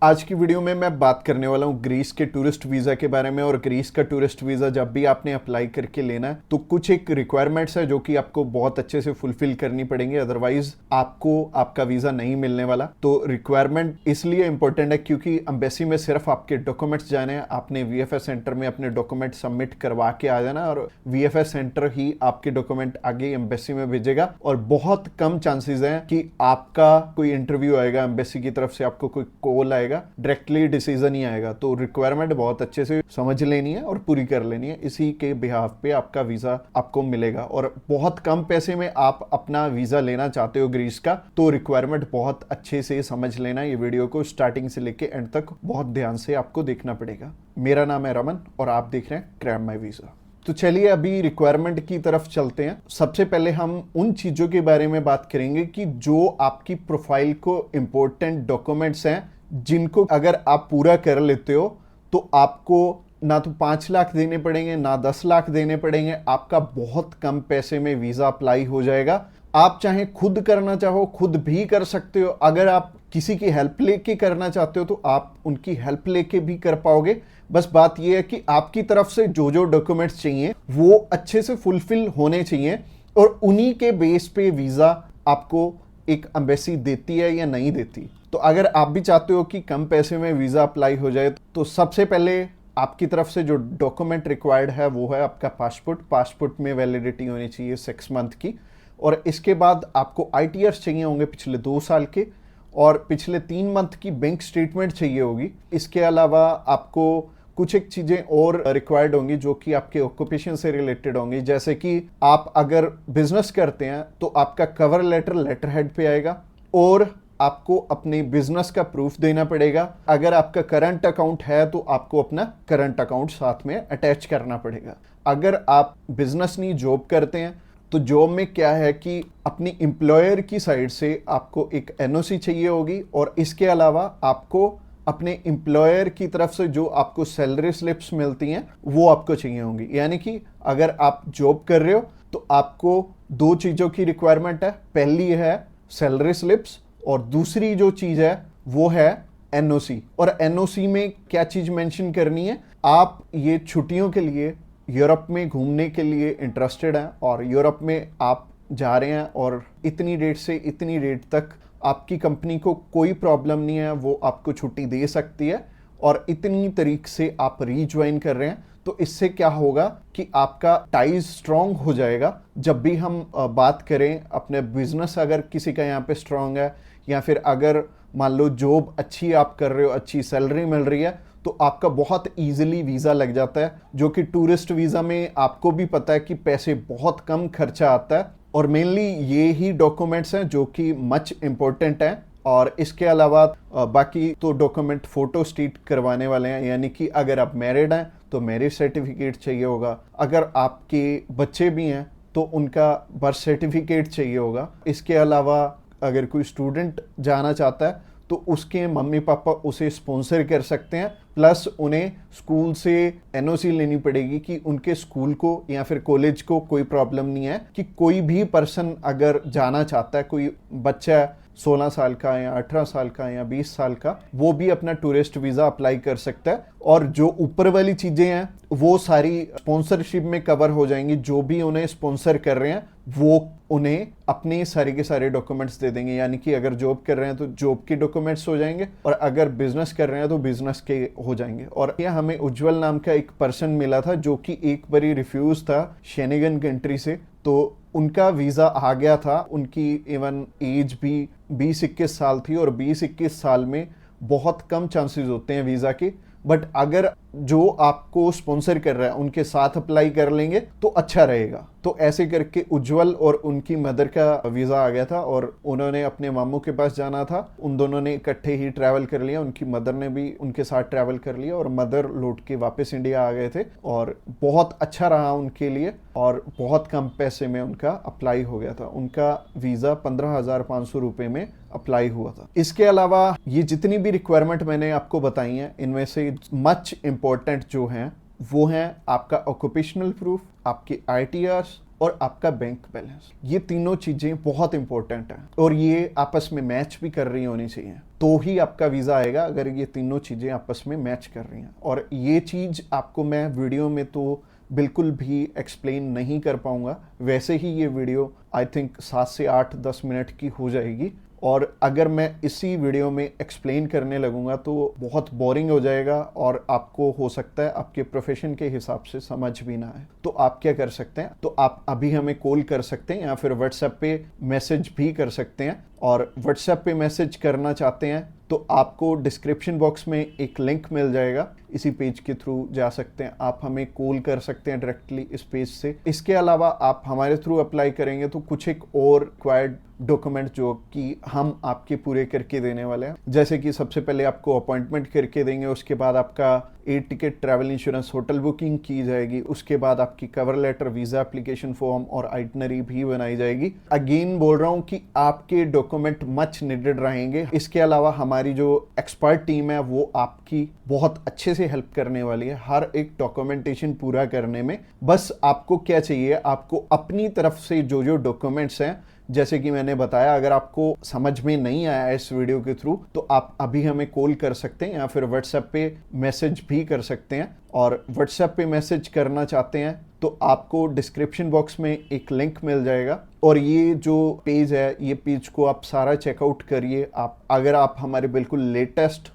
आज की वीडियो में मैं बात करने वाला हूँ ग्रीस के टूरिस्ट वीज़ा के बारे में। और ग्रीस का टूरिस्ट वीज़ा जब भी आपने अप्लाई करके लेना है तो कुछ एक रिक्वायरमेंट्स है जो कि आपको बहुत अच्छे से फुलफिल करनी पड़ेंगे, अदरवाइज आपको आपका वीज़ा नहीं मिलने वाला। तो रिक्वायरमेंट इसलिए इंपॉर्टेंट है क्योंकि एम्बेसी में सिर्फ आपके डॉक्यूमेंट्स जाने हैं, आपने वीएफएस सेंटर में अपने डॉक्यूमेंट सबमिट करवा के आ जाना और वीएफएस सेंटर ही आपके डॉक्यूमेंट आगे एम्बेसी में भेजेगा। और बहुत कम चांसेस हैं कि आपका कोई इंटरव्यू आएगा, एम्बेसी की तरफ से आपको कोई कॉल आएगा, डायरेक्टली डिसीजन ही आएगा। तो रिक्वायरमेंट बहुत अच्छे से समझ लेनी है और पूरी कर लेनी है, इसी के बिहाफ पे आपका वीजा आपको मिलेगा। और बहुत कम पैसे में आप अपना वीजा लेना चाहते हो ग्रीस का, तो रिक्वायरमेंट बहुत अच्छे से समझ लेना। ये वीडियो को स्टार्टिंग से लेके एंड तक बहुत ध्यान से आपको देखना पड़ेगा। मेरा नाम है रमन और आप देख रहे हैं क्रैब माई वीजा। तो चलिए अभी रिक्वायरमेंट की तरफ चलते हैं। सबसे पहले हम उन चीज़ों के बारे में बात करेंगे कि जो आपकी प्रोफाइल को इम्पोर्टेंट डॉक्यूमेंट्स हैं, जिनको अगर आप पूरा कर लेते हो तो आपको ना तो 5 लाख देने पड़ेंगे ना 10 लाख देने पड़ेंगे, आपका बहुत कम पैसे में वीज़ा अप्लाई हो जाएगा। आप चाहे खुद करना चाहो खुद भी कर सकते हो, अगर आप किसी की हेल्प लेके करना चाहते हो तो आप उनकी हेल्प लेके भी कर पाओगे। बस बात यह है कि आपकी तरफ से जो जो डॉक्यूमेंट्स चाहिए वो अच्छे से फुलफिल होने चाहिए और उन्हीं के बेस पे वीज़ा आपको एक एम्बेसी देती है या नहीं देती। तो अगर आप भी चाहते हो कि कम पैसे में वीज़ा अप्लाई हो जाए तो सबसे पहले आपकी तरफ से जो डॉक्यूमेंट रिक्वायर्ड है वो है आपका पासपोर्ट में वैलिडिटी होनी चाहिए 6 मंथ की। और इसके बाद आपको आईटीआर चाहिए होंगे पिछले 2 साल के, और पिछले 3 मंथ की बैंक स्टेटमेंट चाहिए होगी। इसके अलावा आपको कुछ एक चीज़ें और रिक्वायर्ड होंगी जो कि आपके ऑक्यूपेशन से रिलेटेड होंगी, जैसे कि आप अगर बिजनेस करते हैं तो आपका कवर लेटर हेड पे आएगा और आपको अपने बिजनेस का प्रूफ देना पड़ेगा। अगर आपका करंट अकाउंट है तो आपको अपना करंट अकाउंट साथ में अटैच करना पड़ेगा। अगर आप बिजनेस नहीं जॉब करते हैं तो जॉब में क्या है कि अपनी एम्प्लॉयर की साइड से आपको एक एनओसी चाहिए होगी, और इसके अलावा आपको अपने एम्प्लॉयर की तरफ से जो आपको सैलरी स्लिप्स मिलती हैं वो आपको चाहिए होंगी। यानी कि अगर आप जॉब कर रहे हो तो आपको 2 चीज़ों की रिक्वायरमेंट है। पहली है सैलरी स्लिप्स और दूसरी जो चीज़ है वो है एनओसी। और एनओसी में क्या चीज़ मेंशन करनी है, आप ये छुट्टियों के लिए यूरोप में घूमने के लिए इंटरेस्टेड हैं और यूरोप में आप जा रहे हैं और इतनी डेट से इतनी डेट तक आपकी कंपनी को कोई प्रॉब्लम नहीं है, वो आपको छुट्टी दे सकती है, और इतनी तारीख से आप रीज्वाइन कर रहे हैं। तो इससे क्या होगा कि आपका टाइज स्ट्रांग हो जाएगा। जब भी हम बात करें अपने बिजनेस, अगर किसी का यहाँ पे स्ट्रांग है या फिर अगर मान लो जॉब अच्छी आप कर रहे हो, अच्छी सैलरी मिल रही है, तो आपका बहुत इजीली वीज़ा लग जाता है। जो कि टूरिस्ट वीज़ा में आपको भी पता है कि पैसे बहुत कम खर्चा आता है, और मेनली ये ही डॉक्यूमेंट्स हैं जो कि मच इम्पोर्टेंट हैं। और इसके अलावा बाकी तो डॉक्यूमेंट फोटो स्टेट करवाने वाले हैं, यानी कि अगर आप मैरिड हैं तो मैरिज सर्टिफिकेट चाहिए होगा, अगर आपके बच्चे भी हैं तो उनका बर्थ सर्टिफिकेट चाहिए होगा। इसके अलावा अगर कोई स्टूडेंट जाना चाहता है तो उसके मम्मी पापा उसे स्पॉन्सर कर सकते हैं, प्लस उन्हें स्कूल से एनओसी लेनी पड़ेगी कि उनके स्कूल को या फिर कॉलेज को कोई प्रॉब्लम नहीं है कि कोई भी पर्सन अगर जाना चाहता है, कोई बच्चा 16 साल का या 18 साल का या 20 साल का, वो भी अपना टूरिस्ट वीज़ा अप्लाई कर सकता है। और जो ऊपर वाली चीज़ें हैं वो सारी स्पॉन्सरशिप में कवर हो जाएंगी। जो भी उन्हें स्पॉन्सर कर रहे हैं वो उन्हें अपने सारे के सारे डॉक्यूमेंट्स दे देंगे, यानी कि अगर जॉब कर रहे हैं तो जॉब के डॉक्यूमेंट्स हो जाएंगे और अगर बिजनेस कर रहे हैं तो बिजनेस के हो जाएंगे। और यह हमें उज्जवल नाम का एक पर्सन मिला था जो कि एक बारी रिफ्यूज था शेनेगन कंट्री से, तो उनका वीज़ा आ गया था। उनकी इवन एज भी 20-21 साल थी, और 20-21 साल में बहुत कम चांसेस होते हैं वीज़ा के। बट अगर जो आपको स्पॉन्सर कर रहा है उनके साथ अप्लाई कर लेंगे तो अच्छा रहेगा। तो ऐसे करके उज्जवल और उनकी मदर का वीज़ा आ गया था और उन्होंने अपने मामू के पास जाना था। उन दोनों ने इकट्ठे ही ट्रैवल कर लिया, उनकी मदर ने भी उनके साथ ट्रैवल कर लिया और मदर लौट के वापस इंडिया आ गए थे। और बहुत अच्छा रहा उनके लिए और बहुत कम पैसे में उनका अप्लाई हो गया था। उनका वीज़ा 15,500 रुपये में अप्लाई हुआ था। इसके अलावा ये जितनी भी रिक्वायरमेंट मैंने आपको बताई हैं, इनमें से मच इम्पोर्टेंट जो हैं वो हैं आपका ऑक्यूपेशनल प्रूफ, आपके आईटीआर और आपका बैंक बैलेंस। ये तीनों चीजें बहुत इंपॉर्टेंट हैं और ये आपस में मैच भी कर रही होनी चाहिए, तो ही आपका वीजा आएगा अगर ये तीनों चीजें आपस में मैच कर रही हैं। और ये चीज आपको मैं वीडियो में तो बिल्कुल भी एक्सप्लेन नहीं कर पाऊंगा, वैसे ही ये वीडियो आई थिंक 7 से 8-10 मिनट की हो जाएगी, और अगर मैं इसी वीडियो में एक्सप्लेन करने लगूंगा तो बहुत बोरिंग हो जाएगा और आपको हो सकता है आपके प्रोफेशन के हिसाब से समझ भी ना आए। तो आप क्या कर सकते हैं, तो आप अभी हमें कॉल कर सकते हैं या फिर व्हाट्सएप पे मैसेज भी कर सकते हैं। और व्हाट्सएप पे मैसेज करना चाहते हैं तो आपको डिस्क्रिप्शन बॉक्स में एक लिंक मिल जाएगा, इसी पेज के थ्रू जा सकते हैं। आप हमें कॉल कर सकते हैं डायरेक्टली इस पेज से। इसके अलावा आप हमारे थ्रू अप्लाई करेंगे तो कुछ एक और रिक्वायर्ड डॉक्यूमेंट जो कि हम आपके पूरे करके देने वाले हैं, जैसे कि सबसे पहले आपको अपॉइंटमेंट करके देंगे, उसके बाद आपका air ticket, travel insurance, hotel booking की जाएगी, उसके बाद आपकी cover letter, visa application form और आइटनरी भी बनाई जाएगी। अगेन बोल रहा हूं कि आपके डॉक्यूमेंट मच नीडेड रहेंगे। इसके अलावा हमारी जो एक्सपर्ट टीम है वो आपकी बहुत अच्छे से हेल्प करने वाली है हर एक डॉक्यूमेंटेशन पूरा करने में। बस आपको क्या चाहिए, आपको अपनी तरफ से जो जो डॉक्यूमेंट्स हैं, जैसे कि मैंने बताया, अगर आपको समझ में नहीं आया इस वीडियो के थ्रू तो आप अभी हमें कॉल कर सकते हैं या फिर व्हाट्सएप पे मैसेज भी कर सकते हैं। और व्हाट्सएप पे मैसेज करना चाहते हैं तो आपको डिस्क्रिप्शन बॉक्स में एक लिंक मिल जाएगा, और ये जो पेज है, ये पेज को आप सारा चेकआउट करिए। आप अगर आप हमारे बिल्कुल लेटेस्ट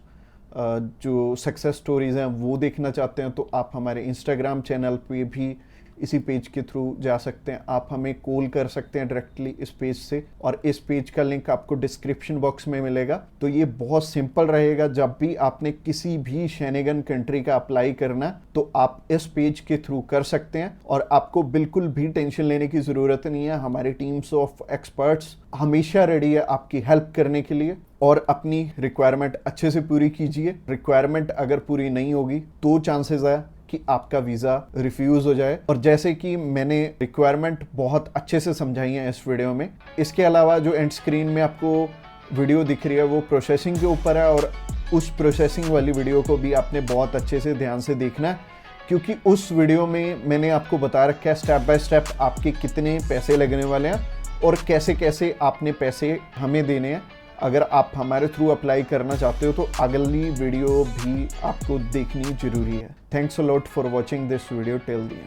जो सक्सेस स्टोरीज हैं वो देखना चाहते हैं तो आप हमारे इंस्टाग्राम चैनल पे भी इसी पेज के थ्रू जा सकते हैं। आप हमें कॉल कर सकते हैं डायरेक्टली इस पेज से, और इस पेज का लिंक आपको डिस्क्रिप्शन बॉक्स में मिलेगा। तो ये बहुत सिंपल रहेगा, जब भी आपने किसी भी शेनेगन कंट्री का अप्लाई करना तो आप इस पेज के थ्रू कर सकते हैं, और आपको बिल्कुल भी टेंशन लेने की ज़रूरत नहीं है। हमारी टीम्स ऑफ एक्सपर्ट्स हमेशा रेडी है आपकी हेल्प करने के लिए, और अपनी रिक्वायरमेंट अच्छे से पूरी कीजिए। रिक्वायरमेंट अगर पूरी नहीं होगी तो चांसेस है कि आपका वीज़ा रिफ्यूज़ हो जाए, और जैसे कि मैंने रिक्वायरमेंट बहुत अच्छे से समझाई है इस वीडियो में। इसके अलावा जो एंड स्क्रीन में आपको वीडियो दिख रही है वो प्रोसेसिंग के ऊपर है, और उस प्रोसेसिंग वाली वीडियो को भी आपने बहुत अच्छे से ध्यान से देखना है, क्योंकि उस वीडियो में मैंने आपको बता रखा है स्टेप बाय स्टेप आपके कितने पैसे लगने वाले हैं और कैसे कैसे आपने पैसे हमें देने हैं। अगर आप हमारे थ्रू अप्लाई करना चाहते हो तो अगली वीडियो भी आपको देखनी जरूरी है। Thanks a lot for watching this video till the end.